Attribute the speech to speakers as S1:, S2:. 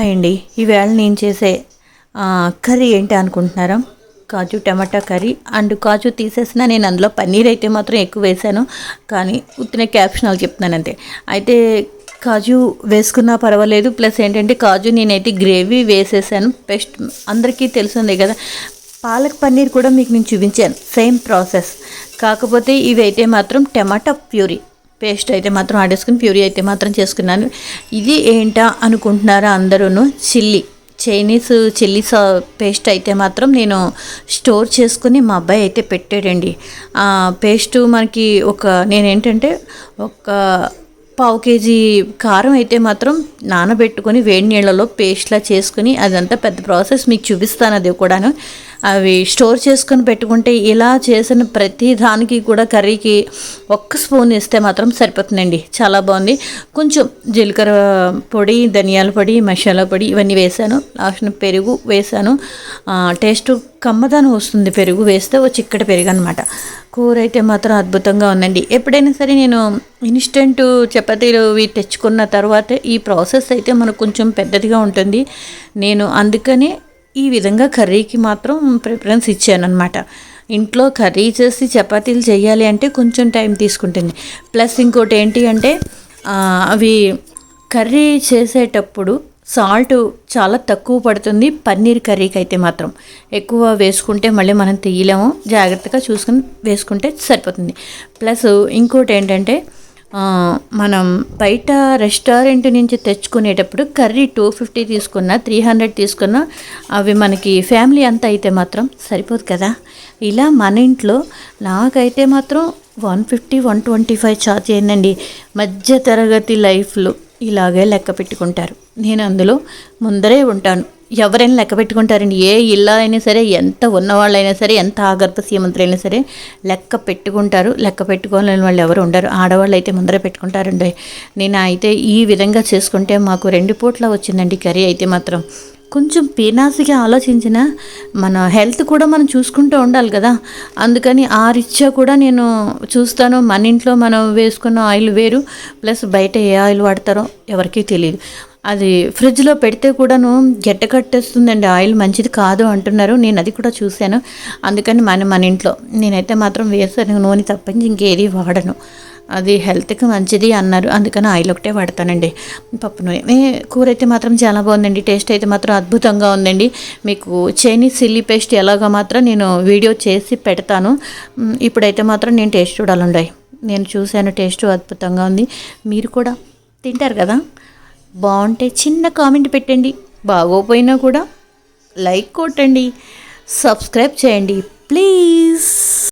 S1: Hi అండి. ఈవేళ నేను చేసే కర్రీ ఏంటి అనుకుంటున్నారా? కాజు టమాటా కర్రీ. అండ్ కాజు తీసేసిన నేను అందులో పన్నీర్ అయితే మాత్రం ఎక్కువ వేసాను, కానీ ఉత్తినే క్యాప్షనల్ చెప్తున్నాను అంతే. అయితే కాజు వేసుకున్నా పర్వాలేదు. ప్లస్ ఏంటంటే కాజు నేనైతే గ్రేవీ వేసేసాను. బెస్ట్ అందరికీ తెలిసిందే కదా. పాలక్ పన్నీర్ కూడా మీకు నేను చూపించాను, సేమ్ ప్రాసెస్. కాకపోతే ఇవి అయితే మాత్రం టమాటా ప్యూరీ పేస్ట్ అయితే మాత్రం ఆడేసుకుని ప్యూరీ అయితే మాత్రం చేసుకున్నాను. ఇది ఏంటా అనుకుంటున్నారా అందరూ? చైనీస్ చిల్లీ పేస్ట్ అయితే మాత్రం నేను స్టోర్ చేసుకుని మా అబ్బాయి అయితే పెట్టాడండి. పేస్టు మనకి నేనేంటంటే ఒక పావు కేజీ కారం అయితే మాత్రం నానబెట్టుకొని వేడి నీళ్ళలో పేస్ట్లా చేసుకుని, అదంతా పెద్ద ప్రాసెస్ మీకు చూపిస్తాను. అది కూడాను అవి స్టోర్ చేసుకొని పెట్టుకుంటే ఇలా చేసిన ప్రతి దానికి కూడా కర్రీకి 1 స్పూన్ వేస్తే మాత్రం సరిపోతుందండి. చాలా బాగుంది. కొంచెం జీలకర్ర పొడి, ధనియాల పొడి, మసాలా పొడి ఇవన్నీ వేసాను. లాస్ట్ పెరుగు వేసాను. టేస్ట్ కమ్మదానం వస్తుంది పెరుగు వేస్తే, చిక్కటి పెరుగు అనమాట. కూర అయితే మాత్రం అద్భుతంగా ఉందండి. ఎప్పుడైనా సరే నేను ఇన్స్టెంట్ చపాతీలు తెచ్చుకున్న తర్వాత ఈ ప్రాసెస్ అయితే మనకు కొంచెం పెద్దదిగా ఉంటుంది. నేను అందుకనే ఈ విధంగా కర్రీకి మాత్రం ప్రిఫరెన్స్ ఇచ్చానమాట. ఇంట్లో కర్రీ చేసి చపాతీలు చేయాలి అంటే కొంచెం టైం తీసుకుంటుంది. ప్లస్ ఇంకోటి ఏంటి అంటే అవి కర్రీ చేసేటప్పుడు సాల్ట్ చాలా తక్కువ పడుతుంది. పన్నీర్ కర్రీకి అయితే మాత్రం ఎక్కువ వేసుకుంటే మళ్ళీ మనం తీయలేము. జాగ్రత్తగా చూసుకుని వేసుకుంటే సరిపోతుంది. ప్లస్ ఇంకోటి ఏంటంటే మనం బయట రెస్టారెంట్ నుంచి తెచ్చుకునేటప్పుడు కర్రీ 250 తీసుకున్నా, 300 తీసుకున్నా అవి మనకి ఫ్యామిలీ అంతా అయితే మాత్రం సరిపోదు కదా. ఇలా మన ఇంట్లో నాకైతే మాత్రం 150, 125 ఛార్జ్ అయిందండి. మధ్య తరగతి లైఫ్లో ఇలాగే లెక్క పెట్టుకుంటారు. నేను అందులో ముందరే ఉంటాను. ఎవరైనా లెక్క పెట్టుకుంటారండి. ఏ ఇల్లు అయినా సరే, ఎంత ఉన్నవాళ్ళైనా సరే, ఎంత ఆగర్భ సీమంతులైనా సరే లెక్క పెట్టుకుంటారు. లెక్క పెట్టుకోలేని వాళ్ళు ఎవరు ఉండరు. ఆడవాళ్ళు అయితే ముందరే పెట్టుకుంటారండి. నేను అయితే ఈ విధంగా చేసుకుంటే మాకు 2 పూట్ల వచ్చిందండి కర్రీ అయితే మాత్రం. కొంచెం పీనాసిగా ఆలోచించిన మన హెల్త్ కూడా మనం చూసుకుంటూ ఉండాలి కదా. అందుకని ఆ రీత్యా కూడా నేను చూస్తాను. మన ఇంట్లో మనం వేసుకున్న ఆయిల్ వేరు, ప్లస్ బయట ఏ ఆయిల్ వాడతారో ఎవరికీ తెలియదు. అది ఫ్రిడ్జ్లో పెడితే కూడాను గడ్డ కట్టేస్తుందండి. ఆయిల్ మంచిది కాదు అంటున్నారు. నేను అది కూడా చూశాను. అందుకని మన ఇంట్లో నేనైతే మాత్రం వేసాను నూనె తప్పించి ఇంకేది వాడను. అది హెల్త్కి మంచిది అన్నారు. అందుకని ఆయిల్ ఒకటే వాడతానండి. పప్పు నూనె. కూర అయితే మాత్రం చాలా బాగుందండి. టేస్ట్ అయితే మాత్రం అద్భుతంగా ఉందండి. మీకు చైనీస్ చిల్లీ పేస్ట్ ఎలాగో మాత్రం నేను వీడియో చేసి పెడతాను. ఇప్పుడైతే మాత్రం నేను టేస్ట్ చూడాలండి. నేను చూశాను, టేస్ట్ అద్భుతంగా ఉంది. మీరు కూడా తింటారు కదా. బాగుంటే చిన్న కామెంట్ పెట్టండి. బాగోపోయినా కూడా లైక్ కొట్టండి, సబ్స్క్రైబ్ చేయండి ప్లీజ్.